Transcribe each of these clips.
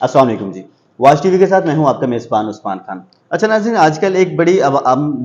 अस्सलाम वालेकुम जी। Wash TV के साथ मैं हूं आपका मेज़बान उस्मान खान। अच्छा नाज़रीन, आजकल एक बड़ी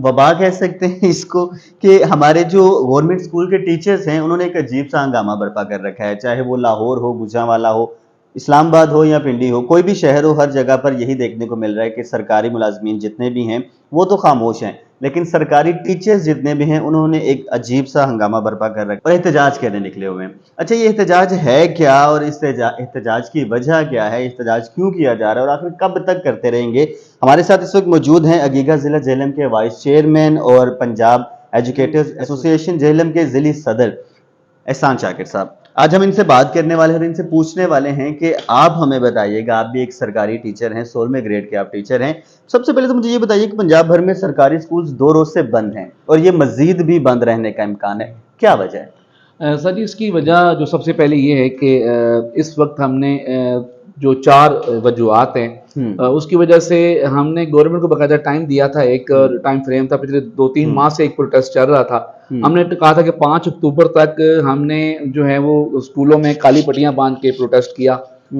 वबा कह सकते हैं इसको कि हमारे जो गवर्नमेंट स्कूल के टीचर्स हैं, उन्होंने एक अजीब-सा हंगामा बर्पा कर रखा है। चाहे वो लाहौर हो, गुजरांवाला हो, इस्लामाबाद हो या पिंडी हो, कोई भी शहर हो, हर जगह पर यही देखने को मिल रहा है कि सरकारी मुलाज़मीन जितने भी हैं, वो तो खामोश हैं। लेकिन सरकारी टीचर्स जितने भी हैं, उन्होंने एक अजीब-सा हंगामा बर्पा कर रखा है और एहतजाज करने निकले हुए हैं। अच्छा, ये एहतजाज है क्या और इस एहतजाज की वजह क्या है? एहतजाज क्यों किया जा रहा है और आखिर कब तक करते रहेंगे? हमारे साथ इस वक्त मौजूद हैं अगीगा ज़िला जेएलएम के वाइस चेयरमैन और पंजाब एजुकेटर्स एसोसिएशन जेएलएम के ज़िली सदर एहसान शाकिर साहब। आज हम इनसे बात करने वाले हैं और इनसे पूछने वाले हैं कि आप हमें बताइएगा, आप भी एक सरकारी टीचर हैं, 16वें ग्रेड के आप टीचर हैं। सबसे पहले तो मुझे ये बताइए कि पंजाब भर में सरकारी स्कूल्स 2 रोज़ से बंद हैं और ये मज़ीद भी बंद रहने का इम्कान है। क्या वजह है? सर जी, इसकी वजह जो सबसे पहले ये है कि इस वक्त हमने जो 4 वजूहात हैं, उसकी वजह से हमने गवर्नमेंट को बाकायदा टाइम दिया था। एक टाइम फ्रेम था, पिछले 2-3 माह से एक प्रोटेस्ट चल रहा था। हमने कहा था कि 5 अक्टूबर तक हमने जो है वो स्कूलों में काली पट्टियां बांध के प्रोटेस्ट किया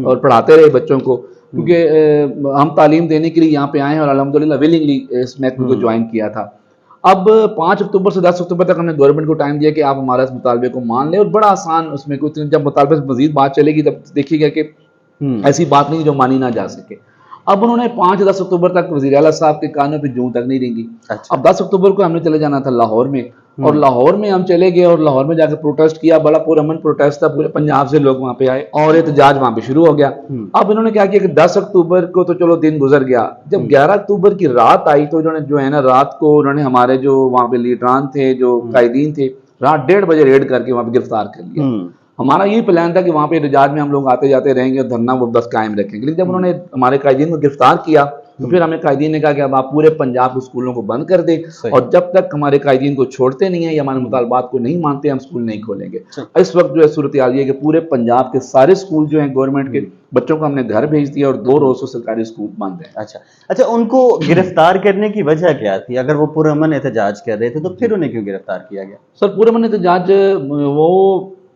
और पढ़ाते रहे बच्चों को, क्योंकि हम तालीम देने के लिए यहाँ पे आए हैं और अल्हम्दुलिल्लाह विलिंगली इस महकमे को ज्वाइन किया था। अब 5 अक्टूबर से 10 अक्टूबर तक हमने गवर्नमेंट को टाइम दिया कि आप हमारा इस मुतालबे को मान लें, और बड़ा आसान उसमें कुछ, जब मुतालबे से मजीद बात चलेगी तब देखिएगा कि ऐसी बात नहीं जो मानी ना जा सके। अब उन्होंने 5-10 अक्टूबर तक वज़ीर आला साहब के कानों पे जूं तक नहीं रेंगी। अच्छा। अब 10 अक्टूबर को हमने चले जाना था लाहौर में, और लाहौर में हम चले गए और लाहौर में जाकर प्रोटेस्ट किया। बड़ा पुरअमन प्रोटेस्ट था, पूरे पंजाब से लोग वहाँ पे आए और एहतजाज वहाँ पे शुरू हो गया। अब इन्होंने क्या किया कि 10 अक्टूबर को तो चलो दिन गुजर गया, जब 11 अक्टूबर की रात आई तो इन्होंने जो है ना, रात को उन्होंने हमारे जो वहाँ पे लीडरान थे, जो कायदीन थे, रात 1:30 बजे रेड करके वहाँ पे गिरफ्तार कर लिया। हमारा यही प्लान था कि वहाँ पे एहतजाज में हम लोग आते जाते रहेंगे, धरना वो बस कायम रखेंगे। लेकिन जब उन्होंने हमारे कायदीन को गिरफ्तार किया तो फिर हमें कायदीन ने कहा कि अब आप पूरे पंजाब के स्कूलों को बंद कर दें, और जब तक हमारे कायदीन को छोड़ते नहीं है या हमारे मुतालबात को नहीं मानते, हम स्कूल नहीं खोलेंगे। इस वक्त जो है सूरत हाल ये है कि पूरे पंजाब के सारे स्कूल जो हैं गवर्नमेंट के, बच्चों को हमने घर भेज दिया और 2 रोज से सरकारी स्कूल बंद है। अच्छा। अच्छा, उनको गिरफ्तार करने की वजह क्या थी? अगर वो पुरअमन एहतजाज कर रहे थे तो फिर उन्हें क्यों गिरफ्तार किया गया? सर, पुरअमन एहतजाज, वो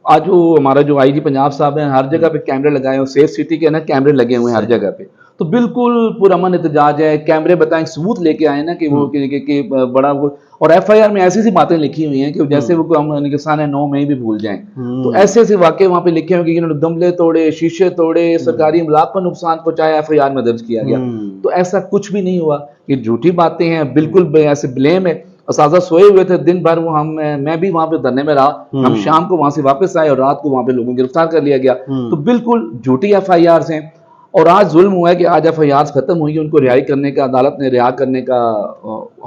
आज जो हमारा जो आईजी पंजाब साहब हैं, हर जगह पे कैमरे लगाए हैं, सेफ सिटी के ना कैमरे लगे हुए हैं हर जगह पे, तो बिल्कुल पुरअमन एहतजाज है। कैमरे बताएं, सबूत लेके आए ना कि वो कि बड़ा वो, और एफआईआर में ऐसी सी बातें लिखी हुई हैं कि जैसे वो हम निगरान 9 मई भी भूल जाएं। तो ऐसे ऐसे वाकये वहाँ पे लिखे हुए कि इन्होंने गमले तोड़े, शीशे तोड़े, सरकारी इमलाक को नुकसान पहुंचाया, एफआईआर में दर्ज किया गया। तो ऐसा कुछ भी नहीं हुआ, ये झूठी बातें हैं, बिल्कुल ऐसे ब्लेम है। असाजा सोए हुए थे दिन भर, वो मैं भी वहां पे धरने में रहा। हम शाम को वहां से वापस आए और रात को वहां पे लोगों को गिरफ्तार कर लिया गया। तो बिल्कुल झूठी एफआईआर हैं। और आज जुल्म हुआ है कि आज एफआईआर खत्म हुई, उनको रिहाई करने का, अदालत ने रिहा करने का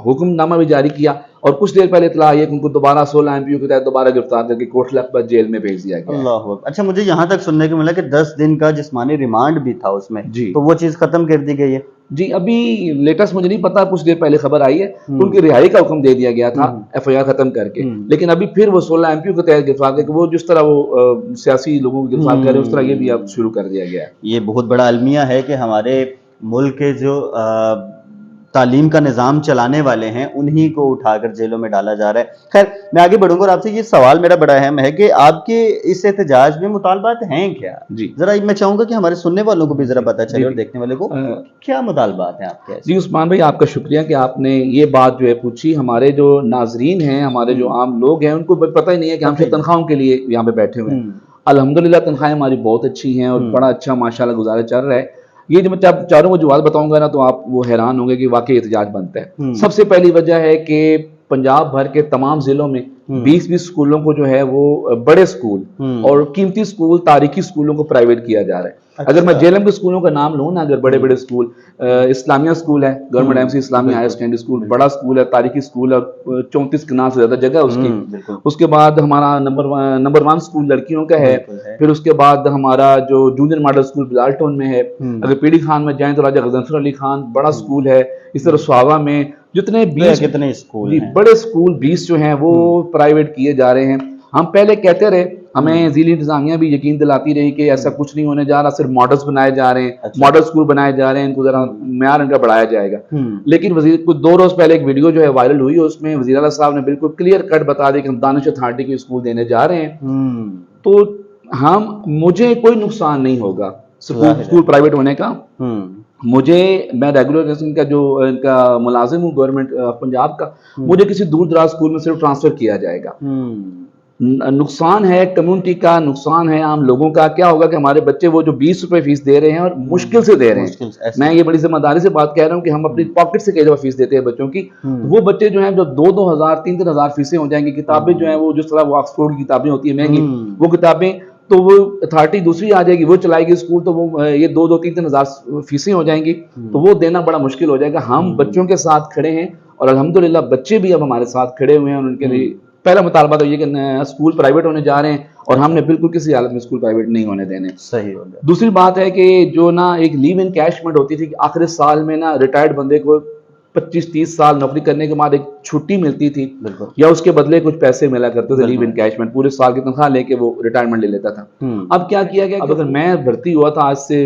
हुक्मनामा भी जारी किया, और कुछ देर पहले इत्तला आई है कि उनको दोबारा 16 एमपीओ के तहत दोबारा गिरफ्तार करके कोटला जेल में भेज दिया गया। अल्लाह हू। अच्छा, मुझे यहाँ तक सुनने को मिला कि 10 दिन का जिस्मानी रिमांड भी था उसमें, तो वो चीज खत्म कर दी गई है? जी, अभी लेटेस्ट मुझे नहीं पता, कुछ देर पहले खबर आई है तो उनकी रिहाई का हुक्म दे दिया गया था एफआईआर खत्म करके। लेकिन अभी फिर वो 16 एमपीओ के तहत गिरफ्तार करके, वो जिस तरह वो सियासी लोगों को गिरफ्तार कर रहे हैं, उस तरह ये भी अब शुरू कर दिया गया है। ये बहुत बड़ा अलमिया है कि हमारे मुल्क के जो तालीम का निज़ाम चलाने वाले हैं, उन्हीं को उठाकर जेलों में डाला जा रहा है। खैर, मैं आगे बढ़ूंगा और आपसे ये सवाल मेरा बड़ा अहम है कि आपके इस एहतजाज में मुतालबात हैं क्या? जी, जरा मैं चाहूंगा कि हमारे सुनने वालों को भी जरा पता चले और देखने वाले को क्या मुतालबात हैं आपके। जी उस्मान भाई, आपका शुक्रिया कि आपने ये बात जो है पूछी। हमारे जो नाजरीन हैं, हमारे जो आम लोग हैं, उनको पता ही नहीं है कि हम सिर्फ तनख्वाहों के लिए यहाँ पे बैठे हुए हैं। अल्हम्दुलिल्लाह तनख्वाहें हमारी बहुत अच्छी हैं और बड़ा अच्छा माशाल्लाह गुजारा चल रहा है। ये जो मैं चारों वजूहात बताऊंगा ना, तो आप वो हैरान होंगे कि वाकई एहतजाज बनता है। सबसे पहली वजह है कि पंजाब भर के तमाम जिलों में 20-20 स्कूलों को जो है वो बड़े स्कूल और कीमती स्कूल, तारीखी स्कूलों को प्राइवेट किया जा रहा है। अगर मैं जेएलएम के स्कूलों का नाम लूँ ना, अगर बड़े बड़े स्कूल, इस्लामिया स्कूल है, government MC Islamia higher secondary school, बड़ा स्कूल है, तारीखी स्कूल है, 34 कनाल से ज्यादा जगह है उसकी। उसके बाद हमारा नंबर 1 स्कूल लड़कियों का है। फिर उसके बाद हमारा जो junior model school Bilal town में है। अगर पीडी खान में जाएं तो राजा गजनफर अली खान बड़ा स्कूल है। इस तरह स्वावा में जितने 20 कितने स्कूल हैं? बड़े स्कूल 20 जो हैं वो प्राइवेट किए जा रहे हैं। हम पहले कहते रहे, हमें ज़िली इंतजामिया भी यकीन दिलाती रही कि ऐसा कुछ नहीं होने जा रहा, सिर्फ मॉडल्स बनाए जा रहे हैं, मॉडल स्कूल बनाए जा रहे हैं, इनको जरा म्यार इनका बढ़ाया जाएगा। लेकिन वजीर कुछ 2 रोज पहले एक वीडियो जो है वायरल हुई, उसमें वज़ीर आला साहब ने बिल्कुल क्लियर कट बता दिया कि हम दानिश अथॉरिटी के स्कूल देने जा रहे हैं। तो मुझे कोई नुकसान नहीं होगा, स्कूल प्राइवेट होने का। हम्म मैं रेगुलर इनका जो इनका मुलाजिम हूँ गवर्नमेंट पंजाब का, मुझे किसी दूर दराज स्कूल में सिर्फ ट्रांसफर किया जाएगा। हम्म नुकसान है कम्युनिटी का, नुकसान है आम लोगों का। क्या होगा कि हमारे बच्चे वो जो 20 रुपए फीस दे रहे हैं और मुश्किल से दे रहे हैं, मुश्किल से, ऐसे मैं ये बड़ी जिम्मेदारी से बात कह रहा हूँ कि हम अपनी पॉकेट से कई दफा फीस देते हैं बच्चों की, तो वो बच्चे जो हैं जो 2-2 हज़ार 3-3 हज़ार फीसें हो जाएंगी। किताबें जो हैं वो जिस तरह वो ऑक्सफोर्ड की किताबें होती है महंगी, वो किताबें तो वो अथॉरिटी दूसरी आ जाएगी, वो चलाएगी स्कूल, तो वो ये 2-2 3-3 हज़ार फीसें हो जाएंगी, तो वो देना बड़ा मुश्किल हो जाएगा। हम बच्चों के साथ खड़े हैं और अल्हम्दुलिल्लाह बच्चे भी अब हमारे साथ खड़े हुए हैं और उनके लिए पहला मुतालबा तो ये कि स्कूल प्राइवेट होने जा रहे हैं और हमने बिल्कुल किसी हालत में स्कूल प्राइवेट नहीं होने देने। सही हो गया। दूसरी बात है कि जो ना एक लीव इनकैशमेंट होती थी कि आखिरी साल में ना रिटायर्ड बंदे को 25-30 साल नौकरी करने के बाद एक छुट्टी मिलती थी बिल्कुल। या उसके बदले कुछ पैसे मिला करते थे, लीव इनकैशमेंट, पूरे साल की तनख्वाह लेके वो रिटायरमेंट ले लेता था। अब क्या किया गया, अब अगर मैं भर्ती हुआ था आज से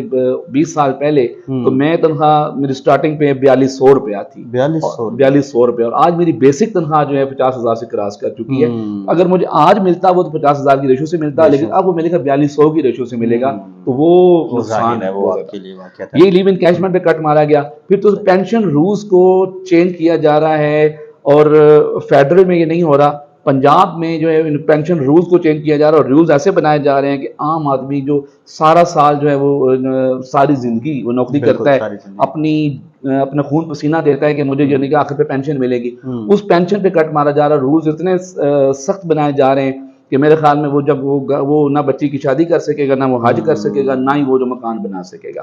20 साल पहले, तो मैं तनख्वाह मेरी स्टार्टिंग पे 4200 रुपया थी, 4200 रुपये, और आज मेरी बेसिक तनख्वाह जो है 50,000 से क्रॉस कर चुकी है। अगर मुझे आज मिलता वो तो 50,000 की रेशो से मिलता, लेकिन अब वो मिलेगा 4200 की रेशो से मिलेगा, तो वो नुकसान है वो आपके लिए। ये लीव इनकैशमेंट पे कट मारा गया। फिर तो पेंशन रूल्स को चेंज किया जा रहा है और फेडरल में ये नहीं हो रहा, पंजाब में जो है पेंशन रूल्स को चेंज किया जा रहा है और रूल्स ऐसे बनाए जा रहे हैं कि आम आदमी जो सारा साल जो है वो सारी जिंदगी वो नौकरी करता है, अपना खून पसीना देता है कि मुझे यानी कि आखिर पे पेंशन मिलेगी, उस पेंशन पे कट मारा जा रहा है। रूल्स इतने सख्त बनाए जा रहे हैं कि मेरे ख्याल में वो जब वो ना बच्ची की शादी कर सकेगा, ना वो हज कर सकेगा, ना ही वो जो मकान बना सकेगा।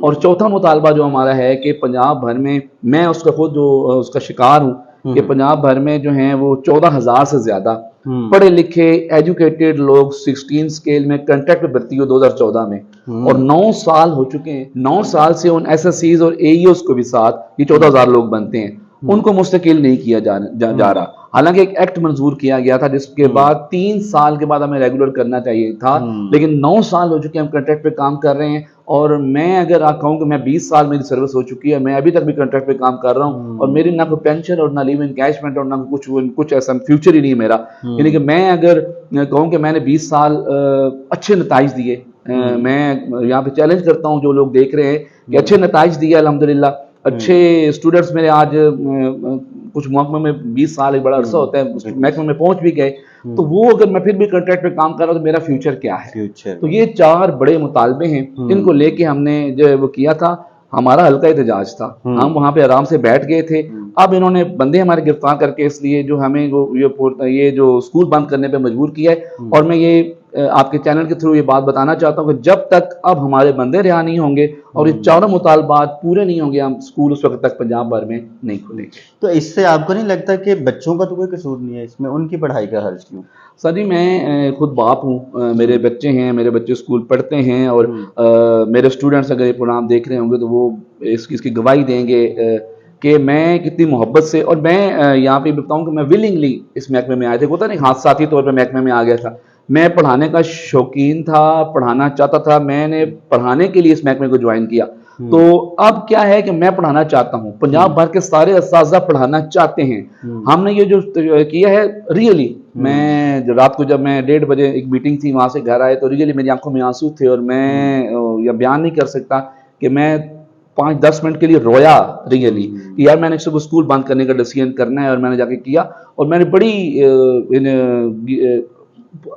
और चौथा मुतालबा जो हमारा है कि पंजाब भर में, मैं उसका खुद जो उसका शिकार हूँ कि पंजाब भर में जो हैं वो 14,000 से ज्यादा पढ़े लिखे एजुकेटेड लोग 16 स्केल में कॉन्ट्रैक्ट पे भर्ती हो 2014 में, और 9 साल हो चुके हैं। 9 साल से उन एसएससीज और एईओस को भी साथ ये 14,000 लोग बनते हैं, उनको मुस्तकिल नहीं किया जा रहा। हालांकि एक एक्ट मंजूर किया गया था जिसके बाद 3 साल के बाद हमें रेगुलर करना चाहिए था, लेकिन 9 साल हो चुके हैं हम कॉन्ट्रैक्ट पे काम कर रहे हैं। और मैं अगर कहूँ कि मैं 20 साल मेरी सर्विस हो चुकी है, मैं अभी तक भी कॉन्ट्रैक्ट पे काम कर रहा हूँ और मेरी ना कोई पेंशन और ना लीव इनकैशमेंट और ना कुछ ऐसा फ्यूचर ही नहीं मेरा। यानी कि मैं अगर कहूँ कि मैंने 20 साल अच्छे नताइज दिए, मैं यहाँ पे चैलेंज करता हूँ जो लोग देख रहे हैं कि अच्छे नताइज दिए अल्हम्दुलिल्लाह, अच्छे स्टूडेंट्स मेरे आज कुछ महकमे में 20 साल एक बड़ा अरसा होता है, उस महकमे में पहुंच भी गए, तो वो अगर मैं फिर भी कॉन्ट्रैक्ट पे काम कर रहा हूँ तो मेरा फ्यूचर क्या है। तो ये 4 बड़े मुतालबे हैं, इनको लेके हमने जो वो किया था, हमारा हल्का एहतजाज था, हम वहां पे आराम से बैठ गए थे। अब इन्होंने बंदे हमारे गिरफ्तार करके इसलिए जो हमें ये जो स्कूल बंद करने पे मजबूर किया है। और मैं ये आपके चैनल के थ्रू ये बात बताना चाहता हूँ कि जब तक अब हमारे बंदे रिहा नहीं होंगे और ये 4 मुतालबात पूरे नहीं होंगे, हम स्कूल उस वक्त तक पंजाब भर में नहीं खुलेंगे। तो इससे आपको नहीं लगता कि बच्चों का तो कोई कसूर नहीं है इसमें, उनकी पढ़ाई का हर्ज क्यों? सर जी, मैं खुद बाप हूँ, मेरे बच्चे हैं, मेरे बच्चे स्कूल पढ़ते हैं और मेरे स्टूडेंट्स अगर ये प्रोग्राम देख रहे होंगे तो वो इसकी गवाही देंगे कि मैं कितनी मोहब्बत से, और मैं यहाँ पे बताऊँ कि मैं विलिंगली इस महकमे में आया था, होता नहीं हादसाती तौर पर महकमे में आ गया था। मैं पढ़ाने का शौकीन था, पढ़ाना चाहता था, मैंने पढ़ाने के लिए इस महकमे को ज्वाइन किया। तो अब क्या है कि मैं पढ़ाना चाहता हूँ, पंजाब भर के सारे असातिज़ा पढ़ाना चाहते हैं। हमने ये जो किया है रियली, मैं रात को जब मैं 1:30 बजे एक मीटिंग थी वहां से घर आए तो रियली मेरी आंखों में आंसू थे और मैं यह बयान नहीं कर सकता कि मैं 5-10 मिनट के लिए रोया रियली कि यार मैंने सुबह स्कूल बंद करने का डिसीजन करना है, और मैंने जाके किया और मैंने बड़ी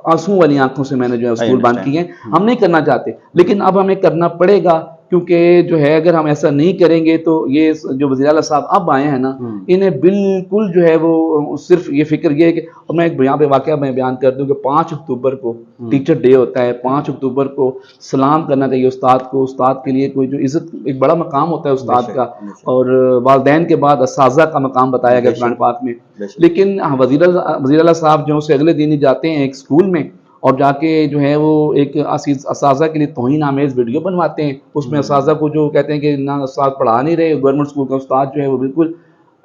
आंसू वाली आंखों से मैंने जो है स्कूल बंद किए। हम नहीं करना चाहते, लेकिन अब हमें करना पड़ेगा, क्योंकि जो है अगर हम ऐसा नहीं करेंगे तो ये जो वज़ीर आला साहब अब आए हैं ना, इन्हें बिल्कुल जो है वो सिर्फ ये फिक्र ये है कि, और मैं यहाँ पे वाकया मैं बयान कर दूं कि 5 अक्टूबर को टीचर डे होता है, 5 अक्टूबर को सलाम करना चाहिए उस्ताद को। उस्ताद के लिए कोई जो इज्जत, एक बड़ा मकाम होता है उस्ताद का, और वालिदैन के बाद असातिज़ा का मकाम बताया गया कुरान पाक में। लेकिन वज़ीर आला साहब जो से अगले दिन ही जाते हैं एक स्कूल में और जाके जो है वो एक असातिज़ा के लिए तौहीन आमेज़ वीडियो बनवाते हैं। उसमें असातिज़ा को जो कहते हैं कि ना उस्ताद पढ़ा नहीं रहे, गवर्नमेंट स्कूल का उस्ताद जो है वो बिल्कुल,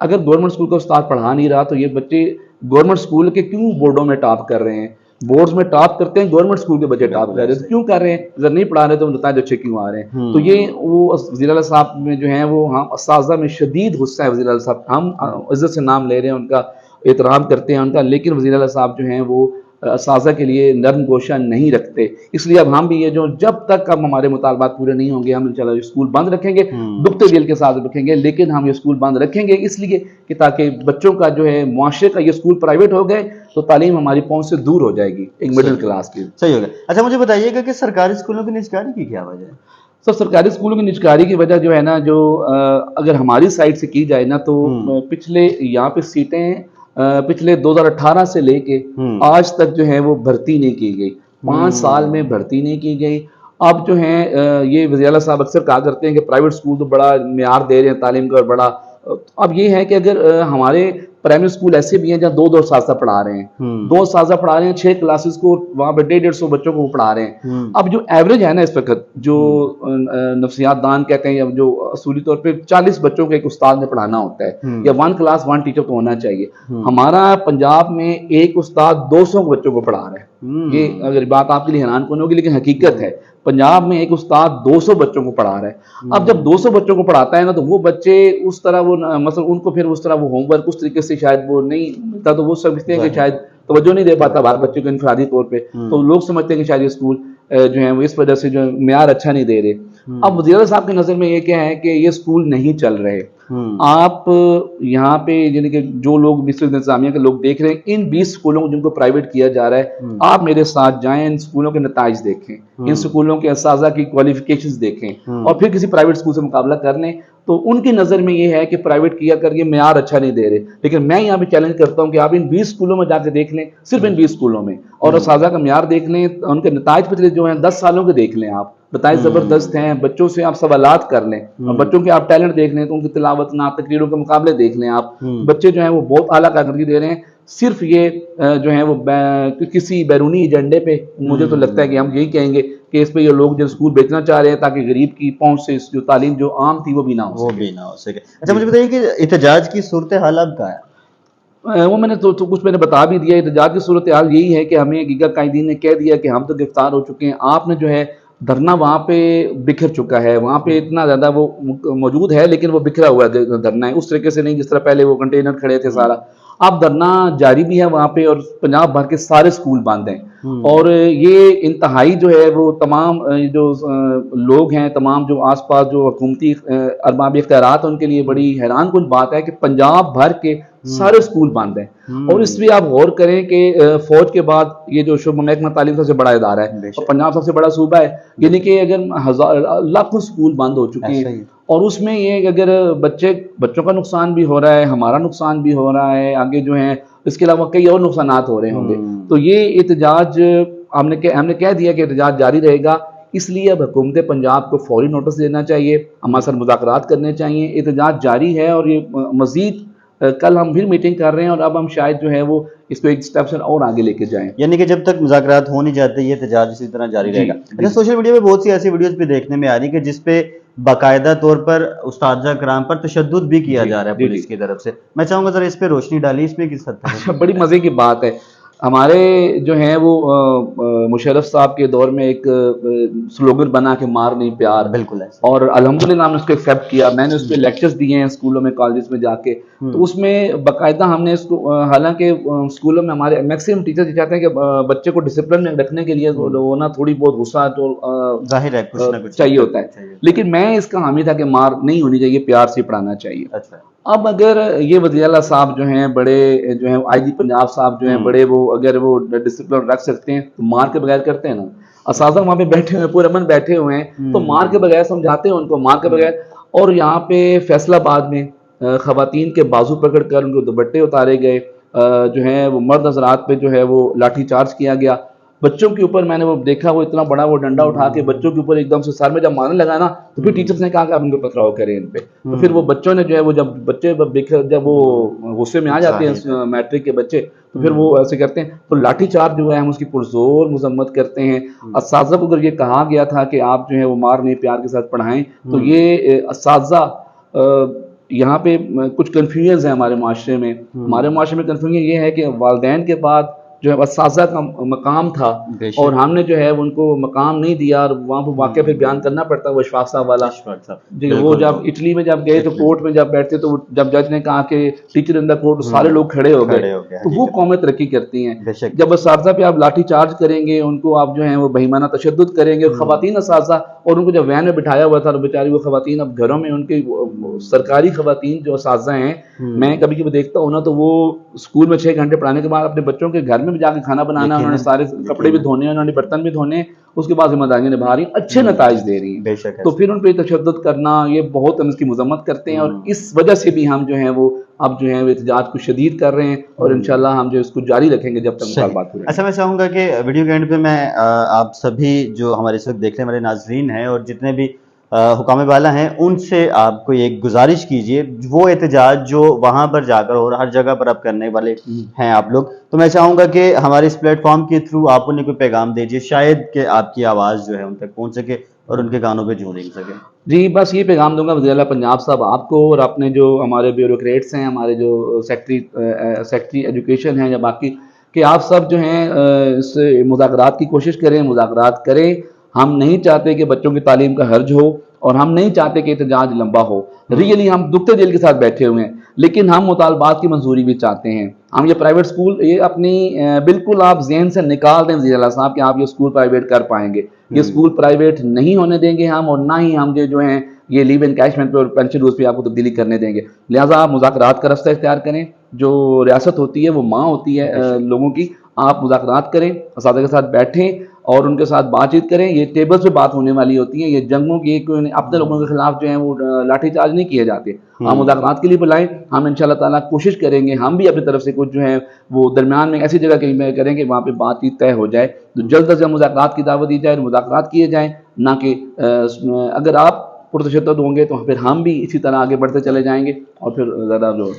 अगर गवर्नमेंट स्कूल का उस्ताद पढ़ा नहीं रहा तो ये बच्चे गवर्नमेंट स्कूल के क्यों बोर्डों में टॉप कर रहे हैं? बोर्ड्स में टॉप करते हैं, गवर्नमेंट स्कूल के बच्चे टॉप कर रहे हैं, तो क्यों कर रहे हैं? अगर नहीं पढ़ा रहे तो नतीजे अच्छे क्यों आ रहे हैं? तो ये वो वज़ीर आला साहब में जो है वो, हम असातिज़ा में शदीद गुस्सा है वज़ीर आला साहब, हम इज्जत से नाम ले रहे हैं उनका, एहतराम करते हैं उनका, लेकिन वज़ीर आला साहब जो हैं वो असाज़ा के लिए नरम गोशा नहीं रखते। इसलिए अब हम भी ये जो जब तक अब हमारे मुतालबात पूरे नहीं होंगे हम इंशाल्लाह स्कूल बंद रखेंगे, दुखते दिल के साथ रखेंगे, लेकिन हम ये स्कूल बंद रखेंगे इसलिए कि ताकि बच्चों का जो है मुआशरे का, ये स्कूल प्राइवेट हो गए तो तालीम हमारी पहुंच से दूर हो जाएगी एक मिडिल क्लास की। सही हो गया। अच्छा मुझे बताइएगा कि सरकारी स्कूलों की निजकारी की क्या वजह है? सर सरकारी स्कूलों की निजकारी की वजह जो है ना, जो अगर हमारी साइड से की जाए ना तो पिछले यहाँ पे सीटें पिछले 2018 से लेके आज तक जो है वो भर्ती नहीं की गई, 5 साल में भर्ती नहीं की गई। अब जो है ये वज़ीर आला साहब अक्सर कहा करते हैं कि प्राइवेट स्कूल तो बड़ा मेयार दे रहे हैं तालीम का और बड़ा, अब ये है कि अगर हमारे प्राइमरी स्कूल ऐसे भी हैं जहाँ 2-2 साल पढ़ा रहे हैं, 2 साल पढ़ा रहे हैं 6 क्लासेस को, वहाँ पे 150-150 बच्चों को पढ़ा रहे हैं। अब जो एवरेज है ना इस वक्त, जो नफ्सियात दान कहते हैं, अब जो असूली तौर पे 40 बच्चों को एक उस्ताद ने पढ़ाना होता है, या 1 क्लास 1 टीचर तो होना चाहिए। हमारा पंजाब में एक उस्ताद 200 बच्चों को पढ़ा रहा है। ये अगर बात आपके लिए हैरान कौन होगी, लेकिन हकीकत है पंजाब में एक उस्ताद 200 बच्चों को पढ़ा रहा है। अब जब 200 बच्चों को पढ़ाता है ना, तो वो बच्चे उस तरह वो मतलब उनको फिर उस तरह वो होमवर्क उस तरीके से शायद वो नहीं मिलता, तो वो समझते हैं कि शायद तवज्जो नहीं दे पाता हर बच्चे को इनफरादी तौर पे, तो लोग समझते हैं कि शायद ये स्कूल जो है वो इस वजह से जो मेयार अच्छा नहीं दे रहे। अब वज़ीर आला साहब की नज़र में ये क्या है कि ये स्कूल नहीं चल रहे। आप यहाँ पे यानी कि जो लोग मिस्र इंतजामिया के लोग देख रहे हैं, इन 20 स्कूलों को जिनको प्राइवेट किया जा रहा है, आप मेरे साथ जाएं, इन स्कूलों के नताइज देखें, इन स्कूलों के असाज़ा की क्वालिफिकेशंस देखें और फिर किसी प्राइवेट स्कूल से मुकाबला कर लें, तो उनकी नज़र में ये है कि प्राइवेट किया करके मेयार अच्छा नहीं दे रहे। लेकिन मैं यहाँ पे चैलेंज करता हूँ कि आप इन 20 स्कूलों में जाकर देख लें, सिर्फ इन 20 स्कूलों में, और असाज़ा का मेयार देख लें, उनके नताइज पिछले जो हैं 10 सालों के देख लें आप, बताएं ज़बरदस्त हैं। बच्चों से आप सवालात कर लें और बच्चों के आप टैलेंट देख लें, तो उनकी तिलावत ना तकरीरों के मुकाबले देख लें आप, बच्चे जो हैं वो बहुत आला कारकर्दगी दे रहे हैं। सिर्फ ये जो है वो किसी बैरूनी एजेंडे पे, मुझे तो लगता है कि हम यही कहेंगे कि इस पे ये लोग जो स्कूल बेचना चाह रहे हैं ताकि गरीब की पहुंच से जो तालीम जो आम थी वो भी ना हो सके। अच्छा मुझे बताइए कि एहतजाज की सूरत हाल अब क्या है? वो मैंने तो कुछ मैंने बता भी दिया। एहतजाज की सूरत हाल यही है कि हमें गीगा कायदीन ने कह दिया कि हम तो गिरफ्तार हो चुके हैं, आपने जो है धरना वहाँ पे बिखर चुका है, वहाँ पे इतना ज़्यादा वो मौजूद है लेकिन वो बिखरा हुआ धरना है, उस तरीके से नहीं जिस तरह पहले वो कंटेनर खड़े थे सारा। अब धरना जारी भी है वहाँ पे और पंजाब भर के सारे स्कूल बंद हैं। और ये इंतहाई जो है वो तमाम जो लोग हैं, तमाम जो आसपास जो हुकूमती अरबाब इख्तियारात हैं, उनके लिए बड़ी हैरान कुन बात है कि पंजाब भर के सारे स्कूल बंद हैं। और इसलिए आप गौर करें कि फौज के बाद ये जो शुबा महकमा तालीम सबसे बड़ा इदारा है और पंजाब सबसे बड़ा सूबा है, यानी कि अगर लाखों स्कूल बंद हो चुके हैं और उसमें ये अगर बच्चों का नुकसान भी हो रहा है, हमारा नुकसान भी हो रहा है, आगे जो है इसके अलावा कई और नुकसानात हो रहे होंगे, तो ये एहतजाज हमने कह दिया कि एहतजाज जारी रहेगा। इसलिए अब हुकूमत पंजाब को फौरी नोटिस देना चाहिए, हमारे साथ मुज़ाकरात करने चाहिए। एहतजाज जारी है और ये मज़ीद कल हम फिर मीटिंग कर रहे हैं और अब हम शायद जो है वो इसको एक स्टेप से और आगे लेके जाएं, यानी कि जब तक मुज़ाकरात हो नहीं जाते ये एहतजाज इसी तरह जारी रहेगा। अच्छा सोशल मीडिया पे बहुत सी ऐसी वीडियोस भी देखने में आ रही है कि जिसपे बाकायदा तौर पर उस्ताद कराम पर तशद्दुद भी किया जा रहा है पुलिस की तरफ से। मैं चाहूंगा जरा इस पे रोशनी डाली, इसमें किस हद तक? बड़ी मजे की बात है, हमारे जो है वो मुशर्रफ साहब के दौर में एक स्लोगन बना के मार नहीं प्यार, बिल्कुल है, और अल्हम्दुलिल्लाह हमने उसको एक्सेप्ट किया। मैंने उस पर लेक्चर्स दिए हैं स्कूलों में कॉलेजेस में जाके, तो उसमें बाकायदा हमने इसको, हालांकि स्कूलों में हमारे मैक्सिमम टीचर्स चाहते हैं कि बच्चे को डिसिप्लिन में रखने के लिए वो ना थोड़ी बहुत गुस्सा तो जाहिर है कुछ ना कुछ चाहिए होता है, लेकिन मैं इसका हामी था कि मार नहीं होनी चाहिए, प्यार से पढ़ाना चाहिए। अच्छा अब अगर ये वज़ीर आला साहब जो हैं बड़े, जो हैं आईजी पंजाब साहब जो हैं बड़े, वो अगर वो डिसिप्लिन रख सकते हैं तो मार के बगैर करते हैं ना। असाज़ा वहाँ पे बैठे हुए पूरे अमन बैठे हुए हैं तो मार के बगैर समझाते हैं उनको, मार के बगैर। और यहाँ पे फैसलाबाद में ख़वातीन के बाजू पकड़ कर उनको दुपट्टे उतारे गए, जो है वो मर्द हज़रात पे जो है वो लाठी चार्ज किया गया। बच्चों के ऊपर मैंने वो देखा, वो इतना बड़ा वो डंडा उठा के बच्चों के ऊपर एकदम से सर में जब मारने लगा ना, तो फिर टीचर्स ने कहा कि आप इनको पथराव करें इन पे। तो फिर वो बच्चों ने जो है वो जब वो गुस्से में आ जाते हैं मैट्रिक के बच्चे, तो फिर वो ऐसे करते हैं। तो लाठी चार्ज जो है हम उसकी पुरजोर मजम्मत करते हैं। असाज़ा को अगर ये कहा गया था कि आप जो है वो मार नहीं प्यार के साथ पढ़ाएं, तो ये असाज़ा यहाँ पे कुछ कन्फ्यूजन है हमारे माशरे में। हमारे माशरे में कन्फ्यूजन ये है कि वालिदैन के बाद जो है असाज़ा का मकाम था बेशक। और हमने जो है उनको मकाम नहीं दिया और वहाँ पर वाक़या फिर बयान करना पड़ता है वो इशफाक साहब वाला। इशफाक साहब, जी, वो बिल्कुल, जब इटली में जब गए तो इटली। कोर्ट में जब बैठते तो जब जज ने कहा कि टीचर इन द कोर्ट, सारे लोग खड़े हो गए। खड़े हो गए, तो वो हकीकत कौमें तरक्की करती हैं। बेशक। जब असातिज़ा पे आप लाठी चार्ज करेंगे, उनको आप जो है वो बेईमाना तशद्दुद करेंगे, ख़वातीन असातिज़ा और उनको जब वैन में बिठाया हुआ था और बेचारी वो ख़वातीन अब घरों में उनके वो सरकारी ख़वातीन जो असातिज़ा हैं, मैं कभी-कभी देखता हूँ ना तो वो स्कूल में 6 घंटे पढ़ाने के बाद अपने बच्चों के घर में भी जाके खाना बनाना, उन्होंने सारे कपड़े भी धोने, उन्होंने बर्तन भी धोने, उसके बाद ज़िम्मेदारियाँ निभा रही हैं, अच्छे नताइज दे रही हैं। बेशक तो फिर उन पे तशद्दुद करना, ये बहुत हम इसकी मज़म्मत करते हैं और इस वजह से भी हम जो है वो अब जो है वो एहतजाज को शदीद कर रहे हैं और इंशाल्लाह हम जो इसको जारी रखेंगे जब तक मुतालबात पूरे। अच्छा, मैं चाहूँगा कि वीडियो के एंड पे मैं आप सभी जो हमारे इस वक्त देखने वाले नाजरीन हैं और जितने भी हुकाम वाला हैं उनसे आप कोई एक गुजारिश कीजिए, वो एहतजाज जो वहाँ पर जाकर और हर जगह पर आप करने वाले हैं आप लोग, तो मैं चाहूँगा कि हमारे इस प्लेटफॉर्म के थ्रू आप उन्हें कोई पैगाम दीजिए, शायद कि आपकी आवाज़ जो है उन तक पहुँच सके और उनके कानों पे जूं रेंग सके। जी, बस ये पैगाम दूँगा वज़ीर आला पंजाब साहब आपको और अपने जो हमारे ब्यूरोक्रेट्स हैं, हमारे जो सेक्रेटरी एजुकेशन हैं या बाकी, कि आप सब जो हैं इस मुज़ाकरात की कोशिश करें, मुज़ाकरात करें। हम नहीं चाहते कि बच्चों की तालीम का हर्ज हो और हम नहीं चाहते कि एहतजाज लंबा हो। रियली हम दुखते दिल के साथ बैठे हुए हैं, लेकिन हम मुतालबात की मंजूरी भी चाहते हैं। हम ये प्राइवेट स्कूल ये अपनी बिल्कुल आप ज़हन से निकाल दें वज़ीर आला साहब कि आप ये स्कूल प्राइवेट कर पाएंगे। ये स्कूल प्राइवेट नहीं होने देंगे हम और ना ही हम जो हैं ये लीव एनकैशमेंट पे और पेंशन रूल्स पे आपको तब्दीली करने देंगे। लिहाजा आप मुज़ाकरात का रास्ता इख्तियार करें। जो रियासत होती है वो माँ होती है लोगों की। आप मुज़ाकरात करें, असातिज़ा के साथ बैठें और उनके साथ बातचीत करें। ये टेबल्स पे बात होने वाली होती है, ये जंगों की अपने लोगों के खिलाफ जो है वो लाठीचार्ज नहीं किए जाते। आप मुज़ाकरात के लिए बुलाएं, हम इंशाअल्लाह ताला कोशिश करेंगे, हम भी अपनी तरफ से कुछ जो है वो दरमियान में ऐसी जगह कहीं करेंगे वहाँ पे बातचीत तय हो जाए, तो जल्द अज जल्द मुज़ाकरात की दावत दी जाए, मुज़ाकरात किए जाएँ, ना कि अगर आप पुरतशद्दुद होंगे तो फिर हम भी इसी तरह आगे बढ़ते चले जाएंगे और फिर ज़्यादा जो।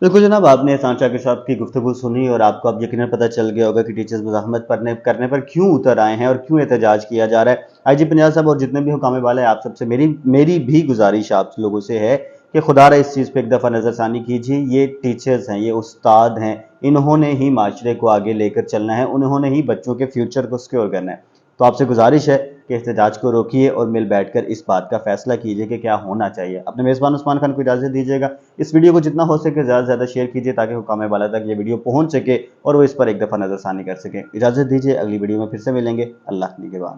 बिल्कुल जनाब, आपने एहसान शाकिर साहब की गुफ्तगू सुनी और आपको अब यकीनन पता चल गया होगा कि टीचर्स मुज़ाहमत करने पर क्यों उतर आए हैं और क्यों एहतजाज किया जा रहा है। आईजी पंजाब साहब और जितने भी हुकाम वाले हैं, आप सबसे मेरी भी गुजारिश आप लोगों से है कि खुदारा इस चीज़ पे एक दफ़ा नज़रसानी कीजिए। ये टीचर्स हैं, ये उस्ताद हैं, इन्होंने ही माशरे को आगे लेकर चलना है, उन्होंने ही बच्चों के फ्यूचर को सिक्योर करना है। तो आपसे गुजारिश है कि एहतजाज को रोकिए और मिल बैठकर इस बात का फैसला कीजिए कि क्या होना चाहिए। अपने मेज़बान उस्मान खान को इजाज़त दीजिएगा। इस वीडियो को जितना हो सके ज़्यादा से ज़्यादा शेयर कीजिए ताकि हुकाम वाला तक ये वीडियो पहुँच सके और वो इस पर एक दफ़ा नज़रसानी कर सकें। इजाज़त दीजिए, अगली वीडियो में फिर से मिलेंगे। अल्लाह निगहबान।